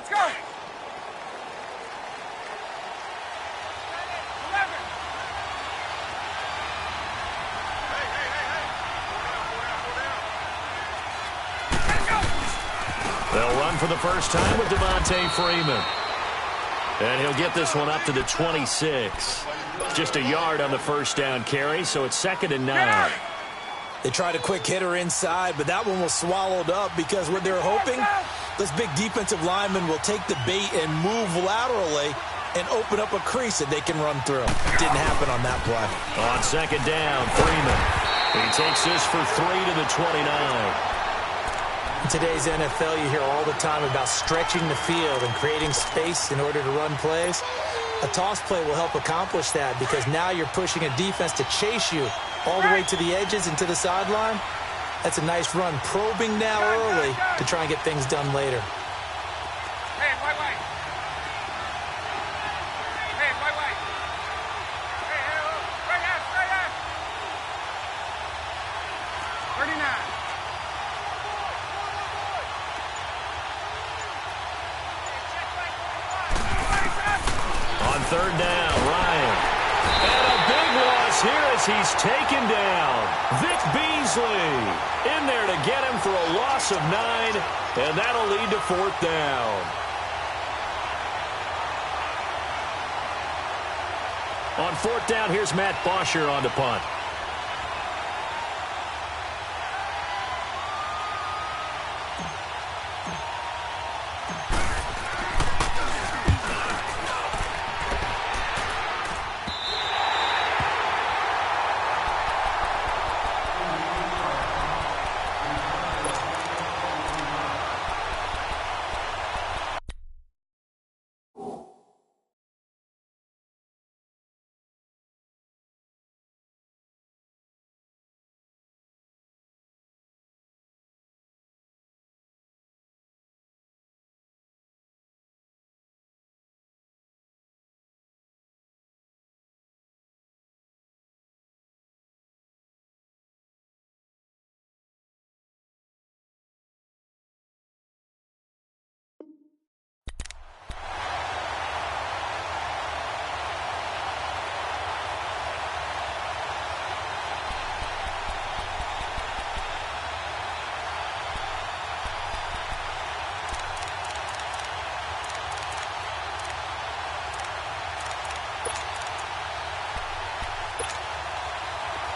Let's go. 11. They'll run for the first time with Devontae Freeman. And he'll get this one up to the 26. Just a yard on the first down carry, so it's 2nd and 9. They tried a quick hitter inside, but that one was swallowed up because what they're hoping, this big defensive lineman will take the bait and move laterally and open up a crease that they can run through. Didn't happen on that play. On 2nd down, Freeman. He takes this for 3 to the 29. In today's NFL, you hear all the time about stretching the field and creating space in order to run plays. A toss play will help accomplish that because now you're pushing a defense to chase you all the way to the edges and to the sideline. That's a nice run, probing now early to try and get things done later. Hey, wait. Hey, wait. Hey, straight out. 39. On 3rd down, Ryan. And a big loss here as he's taken down. Vic Beasley in there to get him for a loss of 9, and that'll lead to 4th down. On 4th down, here's Matt Bosher on the punt.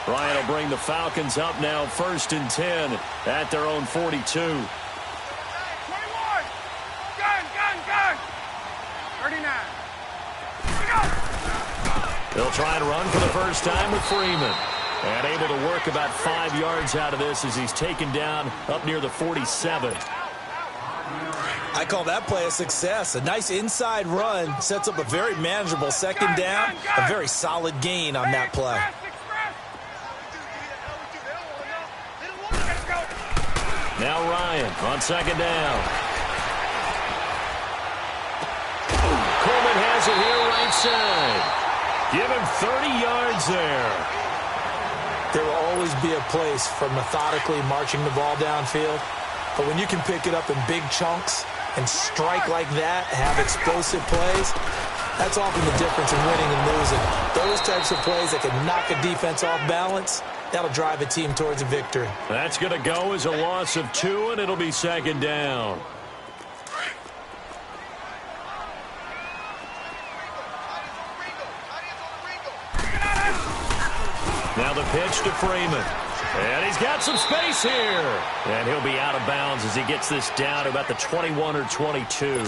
Ryan will bring the Falcons up now 1st and 10 at their own 42. 21. Gun. 39. They'll try and run for the first time with Freeman. And able to work about 5 yards out of this as he's taken down up near the 47. I call that play a success. A nice inside run sets up a very manageable 2nd down. A very solid gain on that play. Now Ryan on 2nd down. Coleman has it here right side. Give him 30 yards there. There will always be a place for methodically marching the ball downfield. But when you can pick it up in big chunks and strike like that, have explosive plays, that's often the difference in winning and losing. Those types of plays that can knock a defense off balance, that'll drive a team towards a victory. That's going to go as a loss of 2, and it'll be 2nd down. Now the pitch to Freeman. And he's got some space here. And he'll be out of bounds as he gets this down to about the 21 or 22.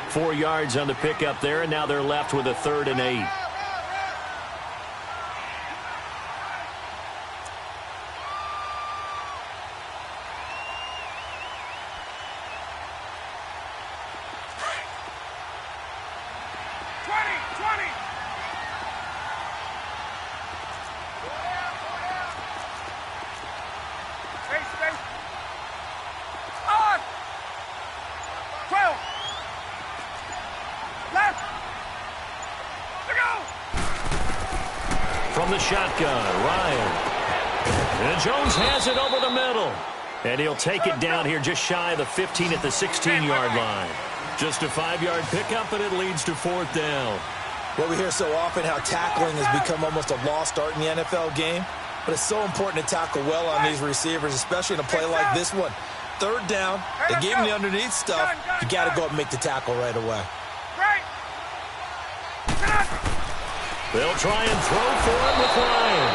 4 yards on the pickup there, and now they're left with a 3rd and 8. From the shotgun, Ryan. And Jones has it over the middle. And he'll take it down here just shy of the 15 at the 16-yard line. Just a 5-yard pickup, and it leads to fourth down. Well, we hear so often how tackling has become almost a lost art in the NFL game, but it's so important to tackle well on these receivers, especially in a play like this one. Third down, they gave him the underneath stuff. You got to go up and make the tackle right away. They'll try and throw for him with Ryan.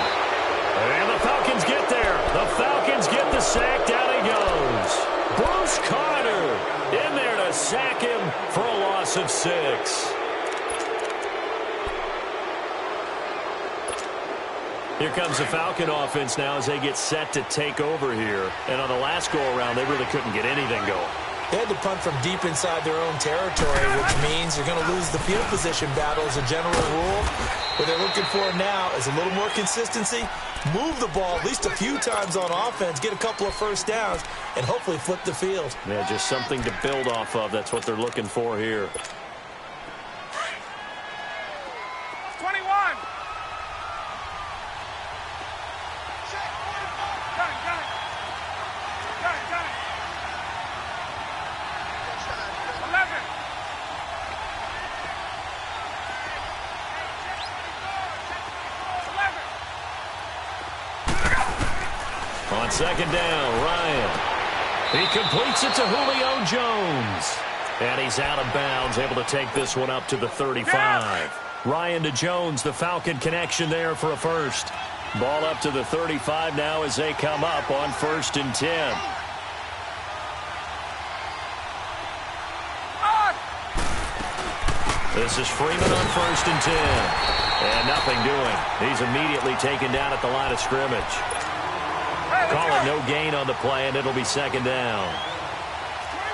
And the Falcons get there. The Falcons get the sack. Down he goes. Bruce Carter in there to sack him for a loss of 6. Here comes the Falcon offense now as they get set to take over here. And on the last go-around, they really couldn't get anything going. They had to punt from deep inside their own territory, which means you're going to lose the field position battle as a general rule. What they're looking for now is a little more consistency, move the ball at least a few times on offense, get a couple of first downs, and hopefully flip the field. Yeah, just something to build off of. That's what they're looking for here. 21. Gun. 11. On second down, Ryan. He completes it to Julio Jones. And he's out of bounds, able to take this one up to the 35. Ryan to Jones, the Falcon connection there for a first. Ball up to the 35 now as they come up on 1st and 10. This is Freeman on 1st and 10. And nothing doing. He's immediately taken down at the line of scrimmage. Call it no gain on the play, and it'll be second down.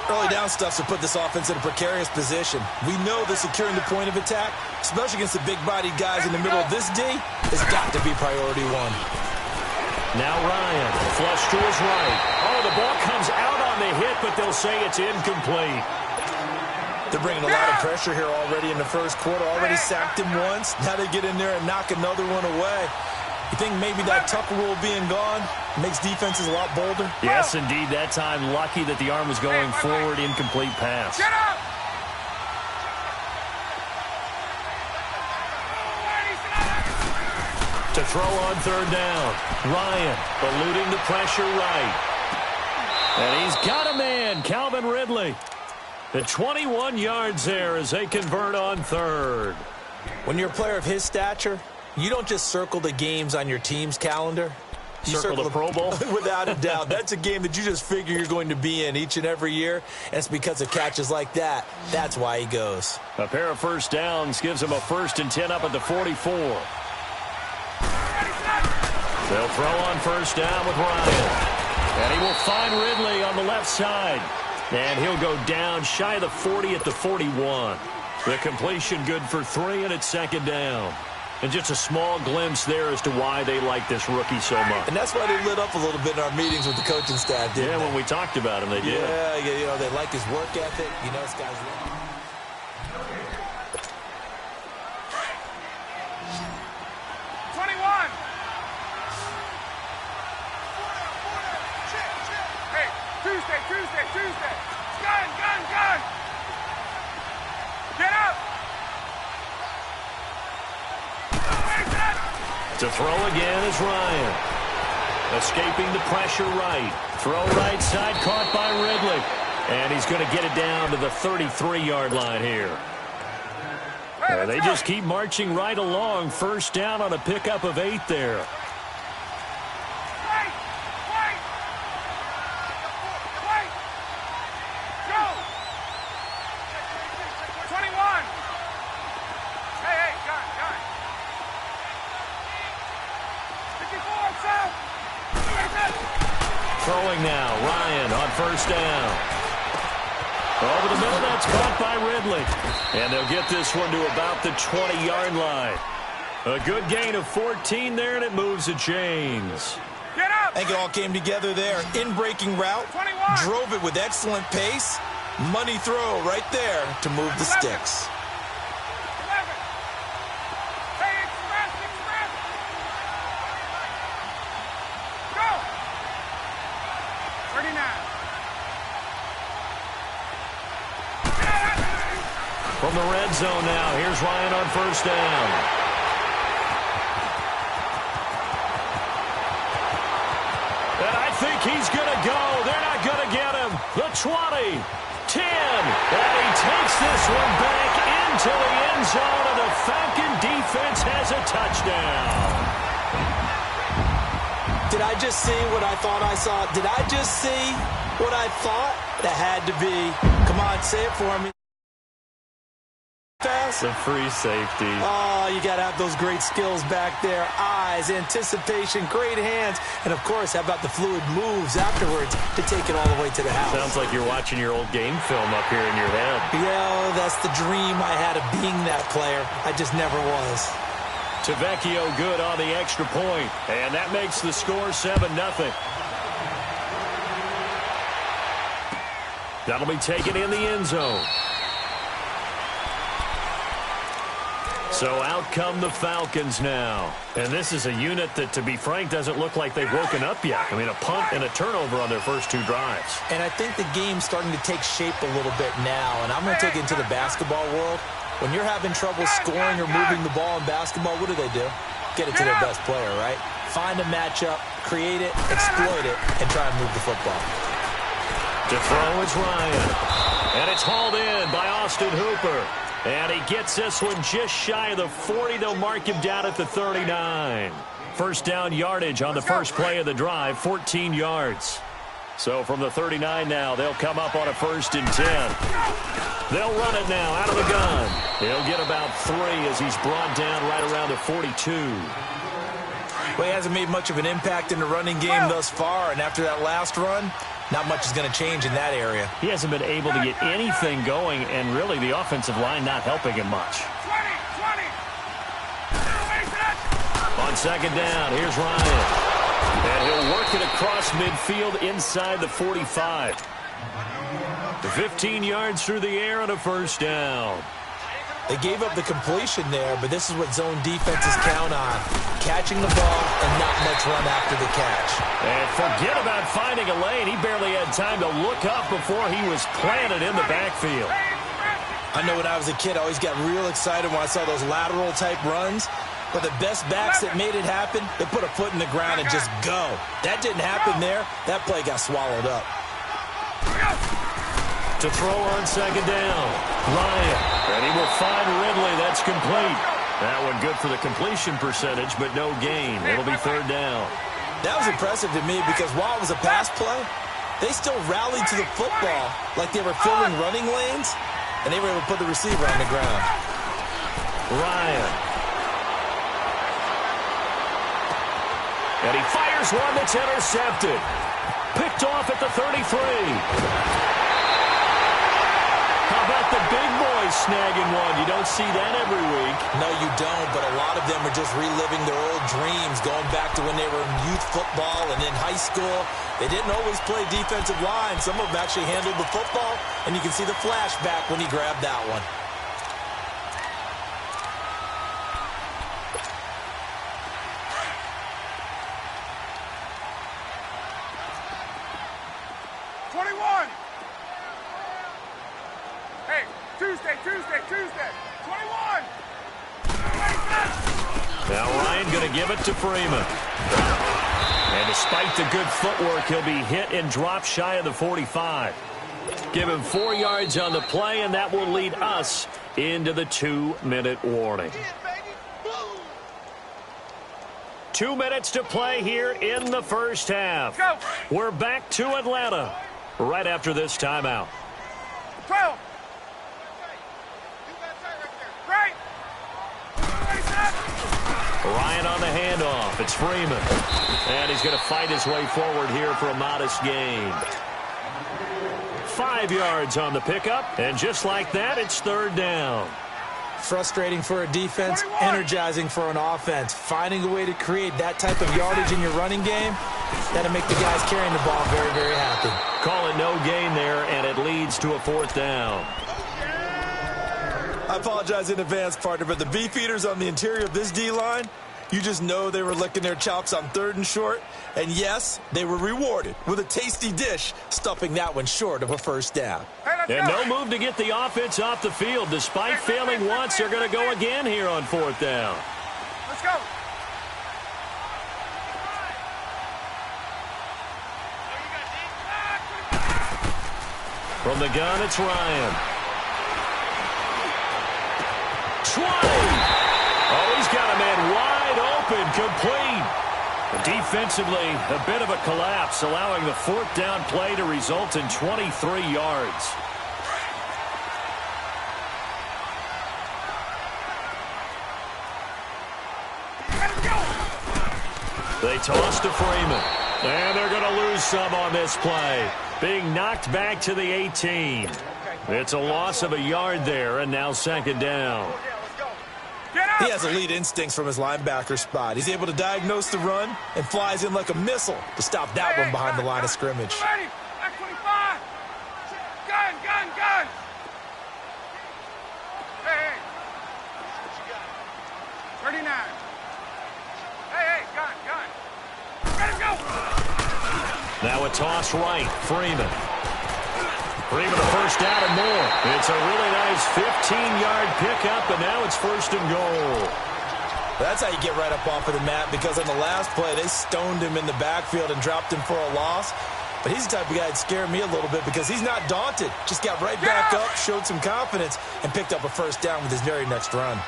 Early down stuff to put this offense in a precarious position. We know that securing the point of attack, especially against the big-bodied guys in the middle of this D, has got to be priority one. Now Ryan, flush to his right. Oh, the ball comes out on the hit, but they'll say it's incomplete. They're bringing a lot of pressure here already in the first quarter. Already sacked him once. Now they get in there and knock another one away. You think maybe that Tucker rule being gone makes defenses a lot bolder? Yes, indeed. That time, lucky that the arm was going forward. Incomplete pass. Get up! To throw on third down. Ryan eluding the pressure right. And he's got a man, Calvin Ridley. The 21 yards there as they convert on third. When you're a player of his stature, you don't just circle the games on your team's calendar. You circle the Pro Bowl? Without a doubt. That's a game that you just figure you're going to be in each and every year, and it's because of catches like that. That's why he goes. A pair of first downs gives him a 1st and 10 up at the 44. They'll throw on first down with Ryan. And he will find Ridley on the left side. And he'll go down shy of the 40 at the 41. The completion good for 3, and it's second down. And just a small glimpse there as to why they like this rookie so much. And that's why they lit up a little bit in our meetings with the coaching staff, didn't they? When we talked about him, they did. Yeah, you know, they like his work ethic. You know, this guy's... Tuesday. Gun. Get up. To throw again is Ryan. Escaping the pressure right. Throw right side, caught by Ridley. And he's going to get it down to the 33-yard line here. They just keep marching right along. First down on a pickup of 8 there. Throwing now, Ryan on first down. Over the middle, that's caught by Ridley. And they'll get this one to about the 20-yard line. A good gain of 14 there, and it moves the chains. Get up! I think it all came together there. In-breaking route, 21. Drove it with excellent pace. Money throw right there to move the 11. sticks. 11. Hey, express. Go! 39. from the red zone now. Here's Ryan on first down. And I think he's going to go. They're not going to get him. The 20, 10, and he takes this one back into the end zone, and the Falcon defense has a touchdown. Did I just see what I thought I saw? Did I just see what I thought? That had to be. Come on, say it for me. Pass. The free safety. Oh, you got to have those great skills back there. Eyes, anticipation, great hands. And, of course, how about the fluid moves afterwards to take it all the way to the house? Sounds like you're watching your old game film up here in your head. Yeah, that's the dream I had of being that player. I just never was. Tavecchio good on the extra point. And that makes the score 7-0. That'll be taken in the end zone. So out come the Falcons now. And this is a unit that, to be frank, doesn't look like they've woken up yet. I mean, a punt and a turnover on their first two drives. And I think the game's starting to take shape a little bit now. And I'm going to take it into the basketball world. When you're having trouble scoring or moving the ball in basketball, what do? Get it to their best player, right? Find a matchup, create it, exploit it, and try and move the football. To throw is Ryan. And it's hauled in by Austin Hooper. And he gets this one just shy of the 40. They'll mark him down at the 39. First down yardage on the first play of the drive, 14 yards. So from the 39 now, they'll come up on a 1st and 10. They'll run it now out of the gun. He'll get about 3 as he's brought down right around the 42. Well, he hasn't made much of an impact in the running game thus far, and after that last run, not much is going to change in that area. He hasn't been able to get anything going, and really the offensive line not helping him much. 20. On second down, here's Ryan. And he'll work it across midfield inside the 45. The 15 yards through the air on a first down. They gave up the completion there, but this is what zone defenses count on. Catching the ball and not much run after the catch. And forget about finding a lane. He barely had time to look up before he was planted in the backfield. I know when I was a kid, I always got real excited when I saw those lateral type runs. But the best backs that made it happen, they put a foot in the ground and just go. That didn't happen there. That play got swallowed up. To throw on second down, Ryan. And he will find Ridley. That's complete. That one good for the completion percentage, but no gain. It'll be 3rd down. That was impressive to me because while it was a pass play, they still rallied to the football like they were filling running lanes, and they were able to put the receiver on the ground. Ryan. And he fires one that's intercepted. Picked off at the 33. How about the big boys snagging one? You don't see that every week. No, you don't, but a lot of them are just reliving their old dreams, going back to when they were in youth football and in high school. They didn't always play defensive line. Some of them actually handled the football, and you can see the flashback when he grabbed that one. Tuesday. 21. Now Ryan going to give it to Freeman. And despite the good footwork, he'll be hit and drop shy of the 45. Give him 4 yards on the play, and that will lead us into the 2-minute warning. 2 minutes to play here in the first half. Go. We're back to Atlanta right after this timeout. 12. Right. Ryan on the handoff. It's Freeman. And he's going to fight his way forward here for a modest gain. 5 yards on the pickup. And just like that, it's 3rd down. Frustrating for a defense, energizing for an offense. Finding a way to create that type of yardage in your running game, that'll make the guys carrying the ball very, very happy. Call it no gain there, and it leads to a 4th down. I apologize in advance, partner, but the beefeaters on the interior of this D-line, you just know they were licking their chops on 3rd and short. And yes, they were rewarded with a tasty dish, stuffing that one short of a 1st down. Hello. And no move to get the offense off the field. Despite failing once, they're going to go again here on 4th down. Let's go. From the gun, it's Ryan. 20. Oh, he's got a man wide open, complete. Defensively, a bit of a collapse, allowing the 4th down play to result in 23 yards. They toss to Freeman. And they're going to lose some on this play. Being knocked back to the 18. It's a loss of a yard there, and now 2nd down. He has elite instincts from his linebacker spot. He's able to diagnose the run and flies in like a missile to stop that one behind the line of scrimmage. Ready? X25. Gun, gun, gun. Hey, hey. 39. Hey, hey, gun, gun. Let him go. Now a toss right. Freeman. Freeman a 1st down and more. It's a really nice 15-yard pickup, and now it's 1st and goal. That's how you get right up off of the mat, because on the last play, they stoned him in the backfield and dropped him for a loss. But he's the type of guy that scared me a little bit because he's not daunted. Just got right back up, showed some confidence, and picked up a 1st down with his very next run.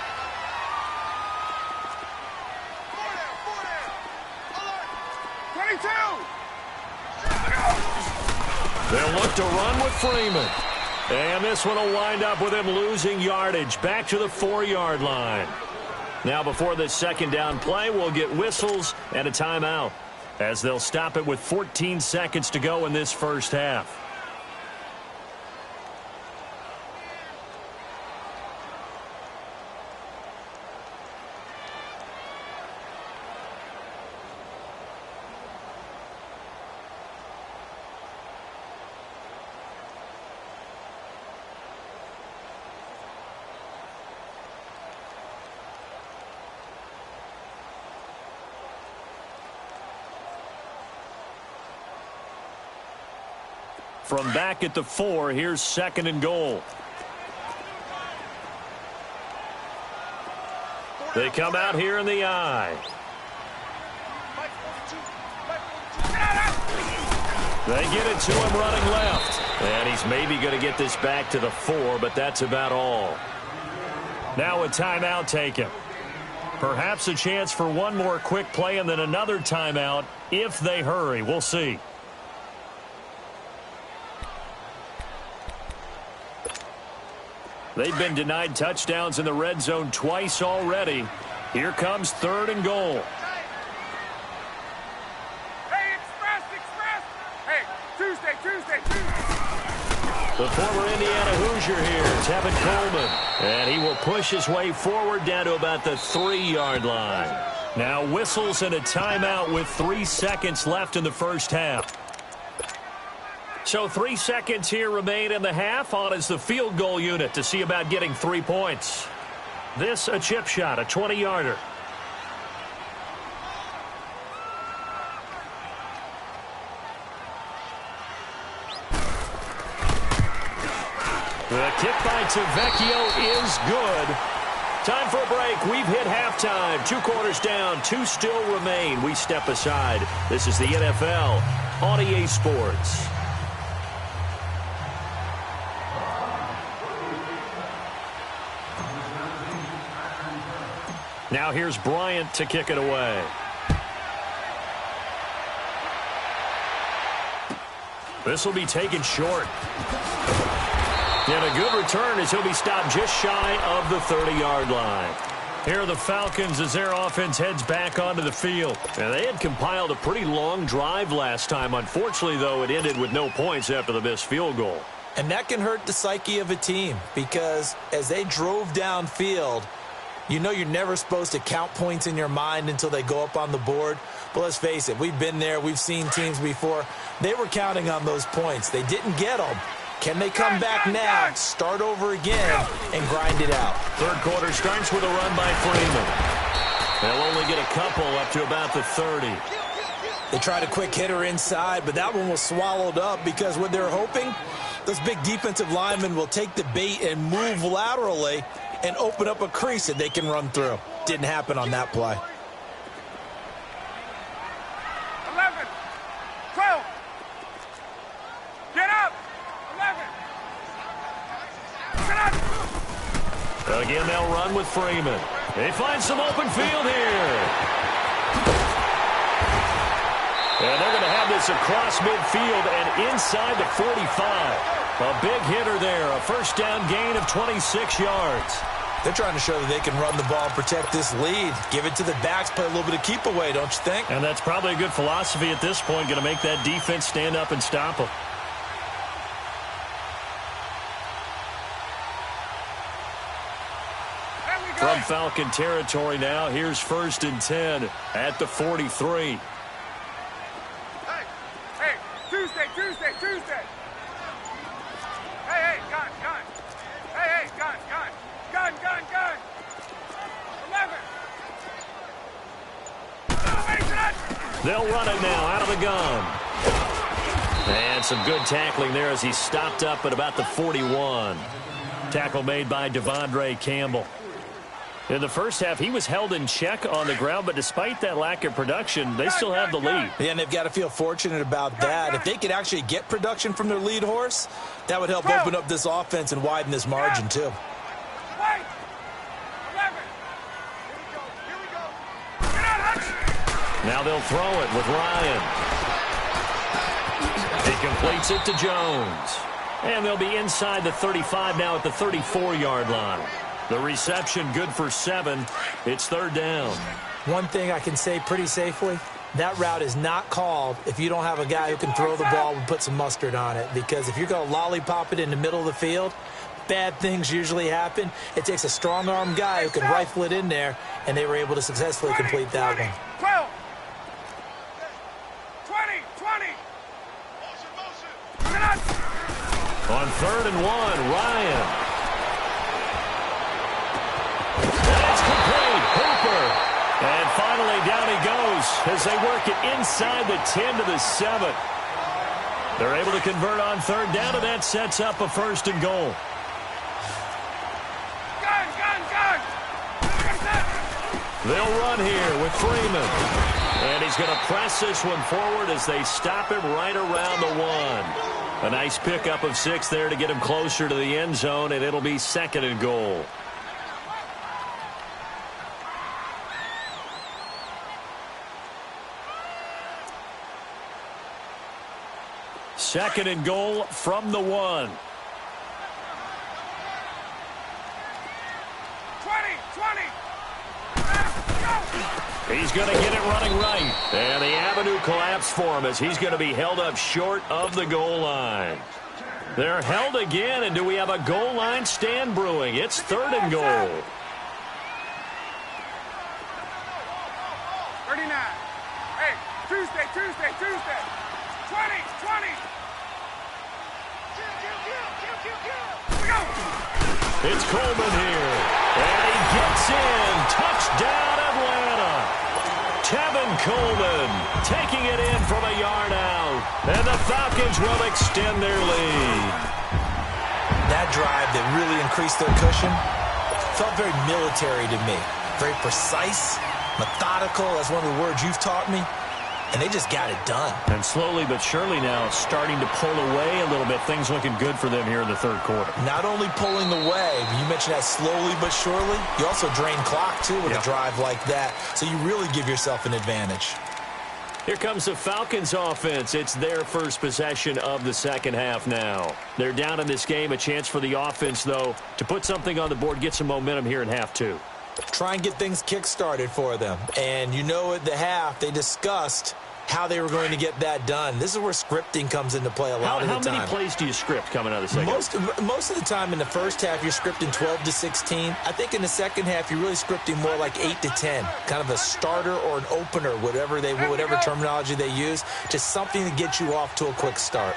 They'll look to run with Freeman. And this one will wind up with him losing yardage back to the 4-yard line. Now before this 2nd down play, we'll get whistles and a timeout, as they'll stop it with 14 seconds to go in this 1st half. From back at the 4, here's 2nd and goal. They come out here in the I. They get it to him running left. And he's maybe going to get this back to the 4, but that's about all. Now a timeout taken. Perhaps a chance for one more quick play and then another timeout if they hurry. We'll see. They've been denied touchdowns in the red zone twice already. Here comes 3rd and goal. Hey, express. Hey, Tuesday. The former Indiana Hoosier here, Tevin Coleman. And he will push his way forward down to about the 3-yard line. Now whistles and a timeout with 3 seconds left in the 1st half. So 3 seconds here remain in the half. On is the field goal unit to see about getting 3 points. This a chip shot, a 20-yarder. The kick by Tavecchio is good. Time for a break. We've hit halftime. 2 quarters down, 2 still remain. We step aside. This is the NFL on EA Sports. Now here's Bryant to kick it away. This will be taken short. And a good return as he'll be stopped just shy of the 30-yard line. Here are the Falcons as their offense heads back onto the field. And they had compiled a pretty long drive last time. Unfortunately, though, it ended with no points after the missed field goal. And that can hurt the psyche of a team, because as they drove downfield, you know you're never supposed to count points in your mind until they go up on the board. But let's face it, we've been there. We've seen teams before. They were counting on those points. They didn't get them. Can they come back now, start over again, and grind it out? 3rd quarter starts with a run by Freeman. They'll only get a couple up to about the 30. They tried a quick hitter inside, but that one was swallowed up because what they're hoping Those big defensive linemen will take the bait and move laterally and open up a crease that they can run through. Didn't happen on that play. 11, 12, get up, 11, get up. Again, they'll run with Freeman. They find some open field here. And they're going to have this across midfield and inside the 45. A big hitter there, a first down gain of 26 yards. They're trying to show that they can run the ball, protect this lead. Give it to the backs, play a little bit of keep away, don't you think? And that's probably a good philosophy at this point, going to make that defense stand up and stop them. From Falcon territory now, here's 1st and 10 at the 43. Hey, Tuesday. Hey, gun. Hey, gun. 11. They'll run it now out of the gun. And some good tackling there as he stopped up at about the 41. Tackle made by Devondre Campbell. In the first half, he was held in check on the ground, but despite that lack of production, they still have the lead. Yeah, and they've got to feel fortunate about that. If they could actually get production from their lead horse, that would help open up this offense and widen this margin, too. Wait! 11. Here we go. Get out, Hutch! Now they'll throw it with Ryan. He completes it to Jones. And they'll be inside the 35 now at the 34-yard line. The reception good for 7. It's 3rd down. One thing I can say pretty safely, that route is not called if you don't have a guy who can throw the ball and put some mustard on it. Because if you're going to lollipop it in the middle of the field, bad things usually happen. It takes a strong-arm guy who can rifle it in there, and they were able to successfully complete that one. 12. 20. On 3rd and 1, Ryan. That's complete. Hooper. And finally down he goes as they work it inside the 10 to the 7. They're able to convert on 3rd down, and that sets up a 1st and goal. Gun. They'll run here with Freeman. And he's going to press this one forward as they stop him right around the 1. A nice pickup of 6 there to get him closer to the end zone, and it'll be 2nd and goal. Second and goal from the 1. 20. He's going to get it running right. And the avenue collapsed for him as he's going to be held up short of the goal line. They're held again, and do we have a goal line stand brewing? It's 3rd and goal. 39. Hey, Tuesday. 20. Go. It's Coleman here. And he gets in. Touchdown, Atlanta. Tevin Coleman taking it in from a yard out. And the Falcons will extend their lead. That drive that really increased their cushion felt very military to me. Very precise, methodical. That's one of the words you've taught me. And they just got it done. And slowly but surely now starting to pull away a little bit. Things looking good for them here in the 3rd quarter. Not only pulling away, but you mentioned that slowly but surely. You also drain clock, too, with a drive like that. So you really give yourself an advantage. Here comes the Falcons offense. It's their first possession of the 2nd half now. They're down in this game. A chance for the offense, though, to put something on the board, get some momentum here in half 2. Try and get things kick-started for them. And you know at the half, they discussed how they were going to get that done. This is where scripting comes into play a lot of the time. How many plays do you script coming out of the 2nd? Most of the time in the first half, you're scripting 12 to 16. I think in the 2nd half, you're really scripting more like 8 to 10. Kind of a starter or an opener, whatever terminology they use. Just something to get you off to a quick start.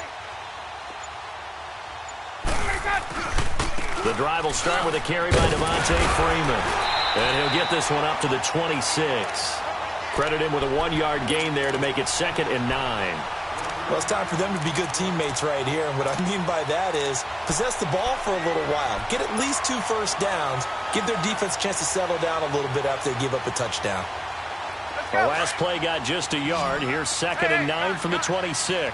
The drive will start with a carry by Devontae Freeman. And he'll get this one up to the 26. Credit him with a 1-yard gain there to make it 2nd and 9. Well, it's time for them to be good teammates right here. And what I mean by that is possess the ball for a little while. Get at least 2 first downs. Give their defense a chance to settle down a little bit after they give up a touchdown. The last play got just a yard. Here's 2nd and 9 from the 26.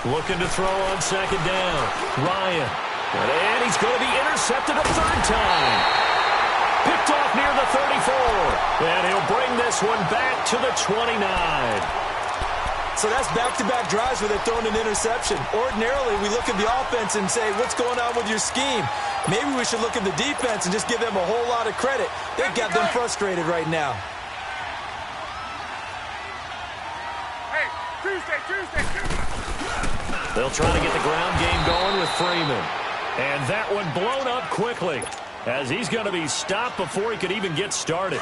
Looking to throw on 2nd down. Ryan. And he's going to be intercepted a 3rd time. Picked off near the 34. And he'll bring this one back to the 29. So that's back-to-back drives where they're throwing an interception. Ordinarily, we look at the offense and say, what's going on with your scheme? Maybe we should look at the defense and just give them a whole lot of credit. They've got them frustrated right now. Hey, Tuesday. They'll try to get the ground game going with Freeman. And that one blown up quickly as he's going to be stopped before he could even get started.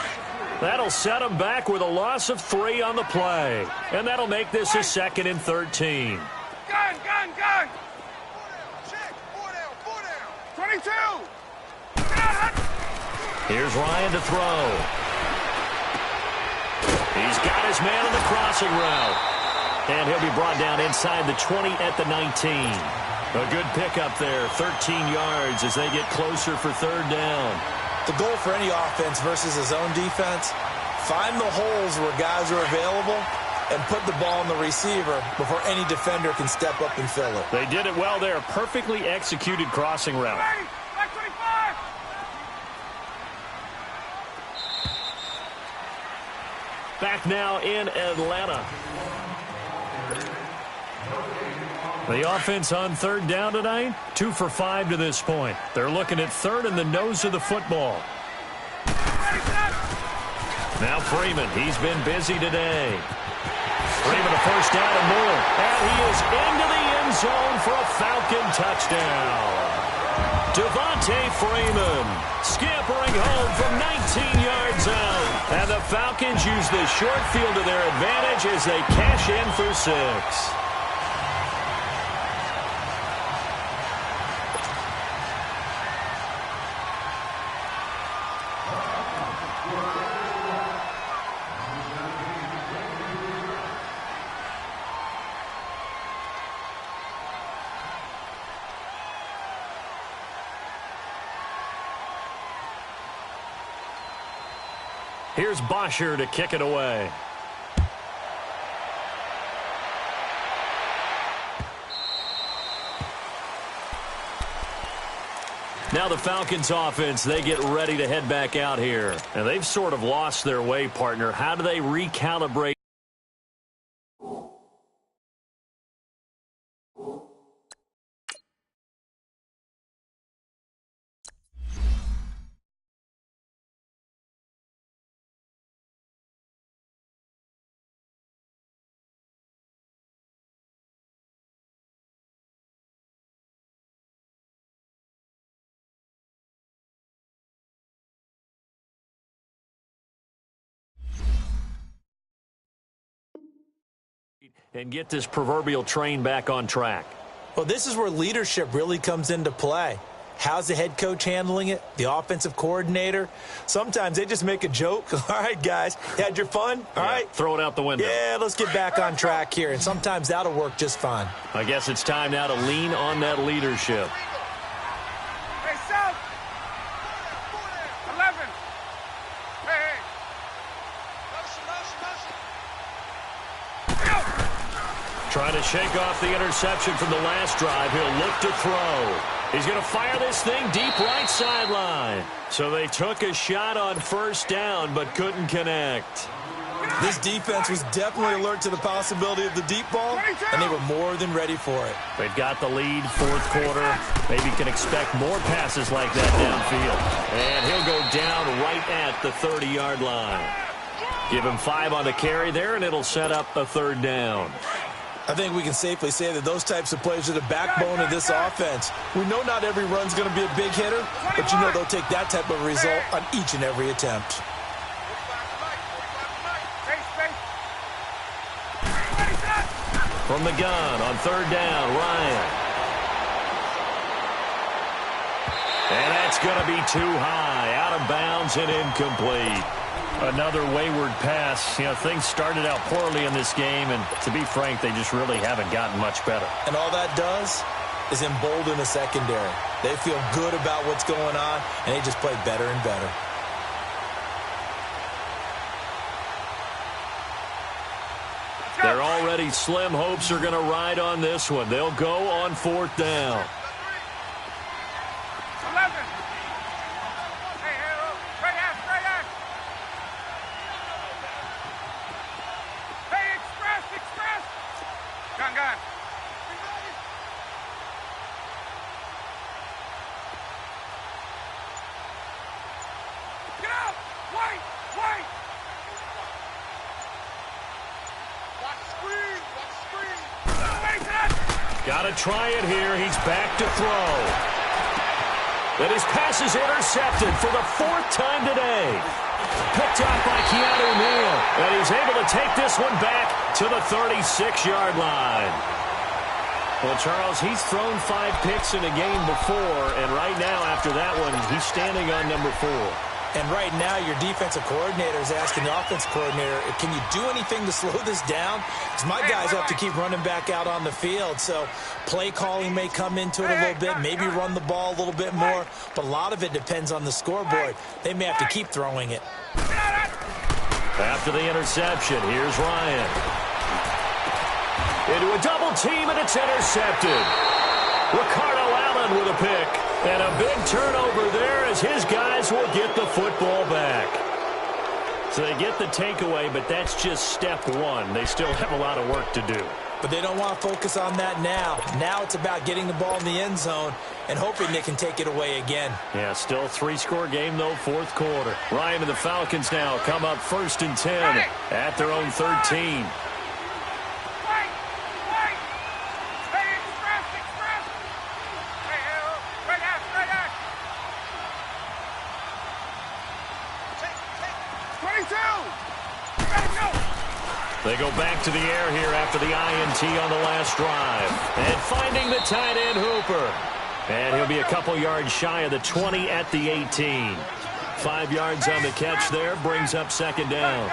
That'll set him back with a loss of 3 on the play. And that'll make this a 2nd and 13. Gun! Check! 4 down! 22! Here's Ryan to throw. He's got his man on the crossing route. And he'll be brought down inside the 20 at the 19. A good pickup there, 13 yards as they get closer for 3rd down. The goal for any offense versus his own defense, find the holes where guys are available and put the ball on the receiver before any defender can step up and fill it. They did it well there. Perfectly executed crossing route. Ready! Back 25! Back now in Atlanta. The offense on 3rd down tonight, 2 for 5 to this point. They're looking at 3rd and the nose of the football. Now Freeman, he's been busy today. Freeman a 1st down and more. And he is into the end zone for a Falcon touchdown. Devontae Freeman scampering home from 19 yards out. And the Falcons use the short field to their advantage as they cash in for 6. Here's Bosher to kick it away. Now the Falcons offense, they get ready to head back out here. And they've sort of lost their way, partner. How do they recalibrate? And get this proverbial train back on track. Well, this is where leadership really comes into play. How's the head coach handling it? The offensive coordinator? Sometimes they just make a joke. All right, guys, had your fun? All right. Throw it out the window. Yeah, let's get back on track here. And sometimes that'll work just fine. I guess it's time now to lean on that leadership. Hey, South! 11! Hey! Trying to shake off the interception from the last drive. He'll look to throw. He's going to fire this thing deep right sideline. So they took a shot on 1st down but couldn't connect. This defense was definitely alert to the possibility of the deep ball, and they were more than ready for it. They've got the lead, 4th quarter. Maybe can expect more passes like that downfield. And he'll go down right at the 30-yard line. Give him 5 on the carry there, and it'll set up a 3rd down. I think we can safely say that those types of plays are the backbone of this offense. We know not every run's going to be a big hitter, but you know they'll take that type of result on each and every attempt. From the gun on third down, Ryan. And that's going to be too high, out of bounds and incomplete. Another wayward pass. You know, things started out poorly in this game, and to be frank, they just really haven't gotten much better. And all that does is embolden the secondary. They feel good about what's going on, and they just play better and better. Their already slim hopes are going to ride on this one. They'll go on fourth down. 11. Hey, straight out, straight out. Hey, express, express. Gun. Get out. White. Got to try it here. He's back to throw. And his pass is intercepted for the fourth time today. Picked up by Keanu Neal. And he's able to take this one back to the 36-yard line. Well, Charles, he's thrown 5 picks in a game before, and right now, after that one, he's standing on number 4. And right now, your defensive coordinator is asking the offensive coordinator, can you do anything to slow this down? Because my guys have to keep running back out on the field. So play calling may come into it a little bit, maybe run the ball a little bit more. But a lot of it depends on the scoreboard. They may have to keep throwing it. After the interception, here's Ryan. Into a double team, and it's intercepted. Ricardo Allen with a pick. And a big turnover there as his guys will get the football back. So they get the takeaway, but that's just step one. They still have a lot of work to do. But they don't want to focus on that now. Now it's about getting the ball in the end zone and hoping they can take it away again. Yeah, still 3-score game, though, fourth quarter. Ryan and the Falcons now come up 1st and 10 at their own 13. They go back to the air here after the INT on the last drive. And finding the tight end, Hooper. And he'll be a couple yards shy of the 20 at the 18. 5 yards on the catch there, brings up 2nd down.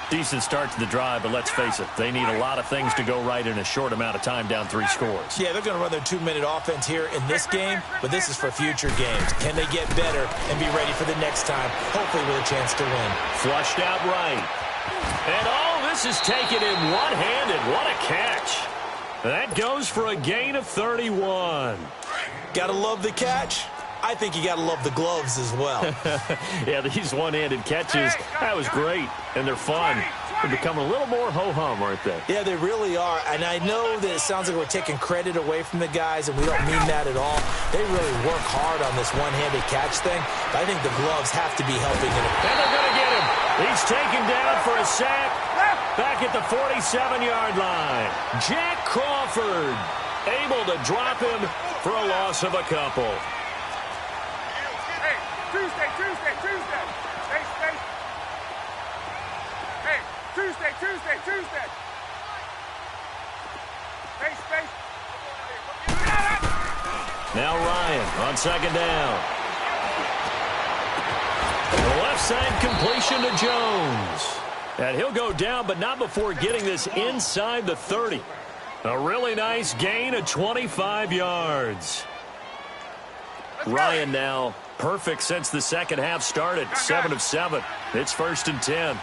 Decent start to the drive, but let's face it, they need a lot of things to go right in a short amount of time, down 3 scores. Yeah, they're going to run their 2-minute offense here in this game, but this is for future games. Can they get better and be ready for the next time, hopefully with a chance to win? Flushed out right. And this is taken in one-handed. What a catch. That goes for a gain of 31. Gotta love the catch. I think you gotta love the gloves as well. Yeah, these one-handed catches, that was great, and they're fun. They're becoming a little more ho-hum, aren't they? Yeah, they really are. And I know that it sounds like we're taking credit away from the guys, and we don't mean that at all. They really work hard on this one-handed catch thing. But I think the gloves have to be helping in it. And they're going to get him. He's taken down for a sack back at the 47-yard line. Jack Crawford able to drop him for a loss of a couple. Hey, Tuesday. Stay. Hey, Tuesday. Stay. Now Ryan on 2nd down. The left side completion to Jones. And he'll go down, but not before getting this inside the 30. A really nice gain of 25 yards. Ryan now perfect since the second half started. 7 of 7. It's 1st and 10.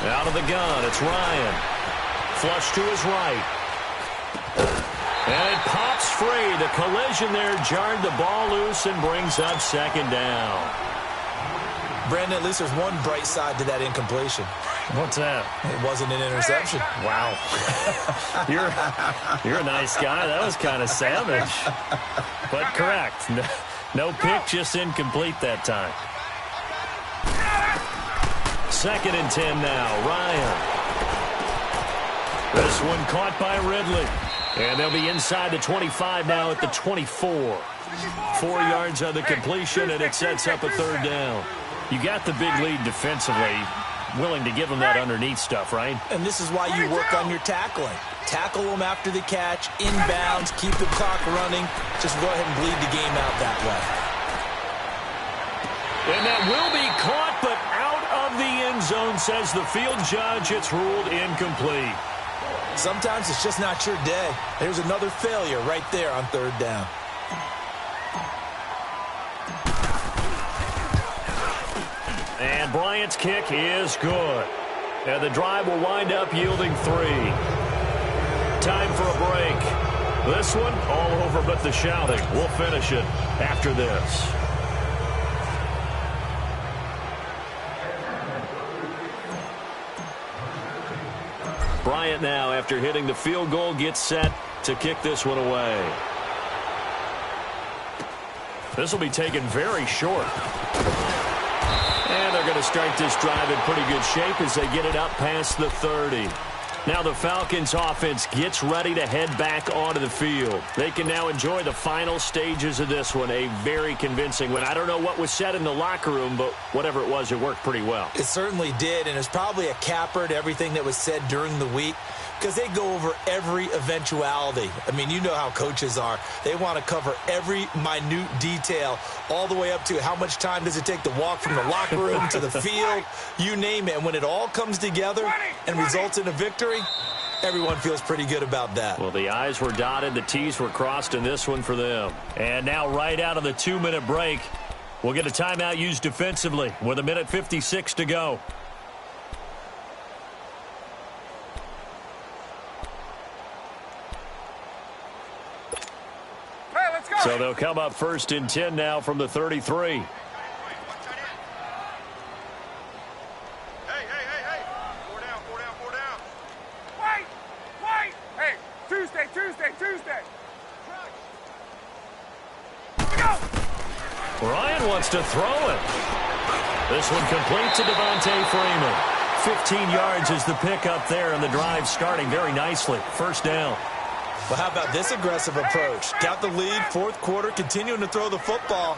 Out of the gun, it's Ryan. Flush to his right. And it pops free. The collision there jarred the ball loose and brings up 2nd down. Brandon, at least there's one bright side to that incompletion. What's that? It wasn't an interception. Wow. You're a nice guy. That was kind of savage. But correct. No pick, just incomplete that time. 2nd and 10 now. Ryan. This one caught by Ridley. And they'll be inside the 25 now at the 24. 4 yards on the completion, and it sets up a third down. You got the big lead defensively. Willing to give them that underneath stuff, right? And this is why you work on your tackling. Tackle them after the catch, inbounds, keep the clock running. Just go ahead and bleed the game out that way. And that will be caught, but out of the end zone, says the field judge. It's ruled incomplete. Sometimes it's just not your day. There's another failure right there on third down. And Bryant's kick is good. And the drive will wind up yielding 3. Time for a break. This one all over but the shouting. We'll finish it after this. Bryant now, after hitting the field goal, gets set to kick this one away. This will be taken very short. And they're going to start this drive in pretty good shape as they get it up past the 30. Now the Falcons offense gets ready to head back onto the field. They can now enjoy the final stages of this one. A very convincing one. I don't know what was said in the locker room, but whatever it was, it worked pretty well. It certainly did, and it's probably a capper to everything that was said during the week because they go over every eventuality. I mean, you know how coaches are. They want to cover every minute detail all the way up to how much time does it take to walk from the locker room to the field, you name it. And when it all comes together and results in a victory, everyone feels pretty good about that. Well, the I's were dotted, the T's were crossed in this one for them. And now right out of the 2-minute break, we'll get a timeout used defensively with 1:56 to go. So they'll come up 1st and 10 now from the 33. Hey. 4 down. Wait. Hey, Tuesday. Go. Ryan wants to throw it. This one complete to Devontae Freeman. 15 yards is the pickup there, and the drive starting very nicely. 1st down. Well, how about this aggressive approach? Got the lead, 4th quarter, continuing to throw the football.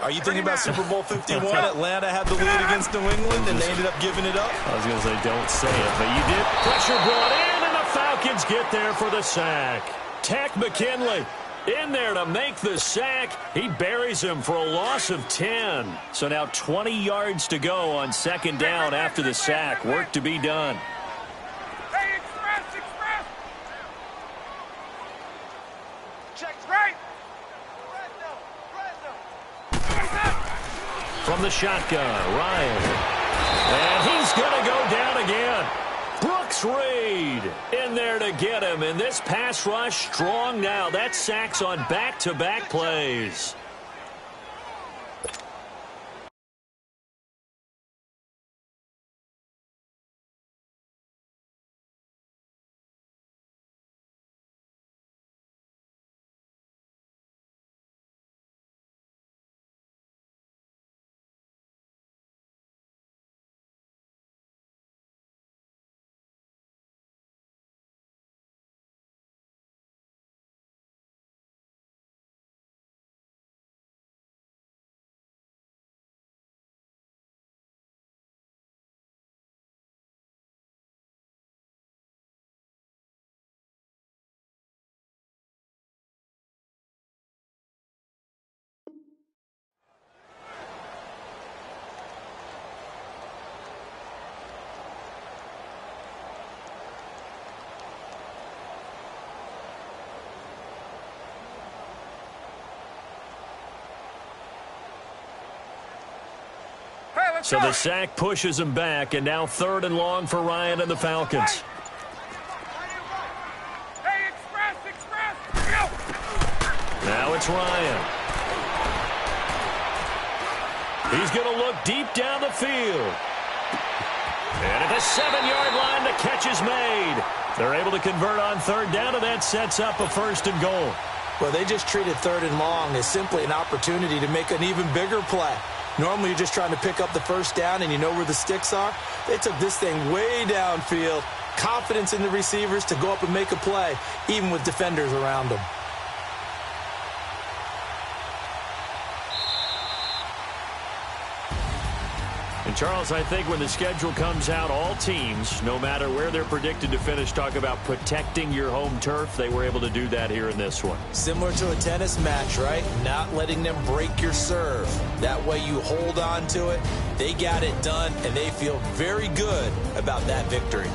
Are you thinking about Super Bowl 51? Atlanta had the lead against New England, and they ended up giving it up? I was going to say, don't say it, but you did. Pressure brought in, and the Falcons get there for the sack. Takk McKinley in there to make the sack. He buries him for a loss of 10. So now 20 yards to go on 2nd down after the sack. Work to be done. Hey, express. Check right. From the shotgun, Ryan. And he's going to go down again. Brooks Reed in there to get him. And this pass rush strong now. That's sacks on back-to-back plays. So the sack pushes him back, and now 3rd and long for Ryan and the Falcons. Hey, express. Go. Now it's Ryan. He's going to look deep down the field. And at the 7-yard line, the catch is made. They're able to convert on 3rd down, and that sets up a 1st and goal. Well, they just treated 3rd and long as simply an opportunity to make an even bigger play. Normally, you're just trying to pick up the 1st down, and you know where the sticks are. They took this thing way downfield, Confidence in the receivers to go up and make a play, even with defenders around them. And, Charles, I think when the schedule comes out, all teams, no matter where they're predicted to finish, talk about protecting your home turf. They were able to do that here in this one. Similar to a tennis match, right? Not letting them break your serve. That way you hold on to it. They got it done, and they feel very good about that victory.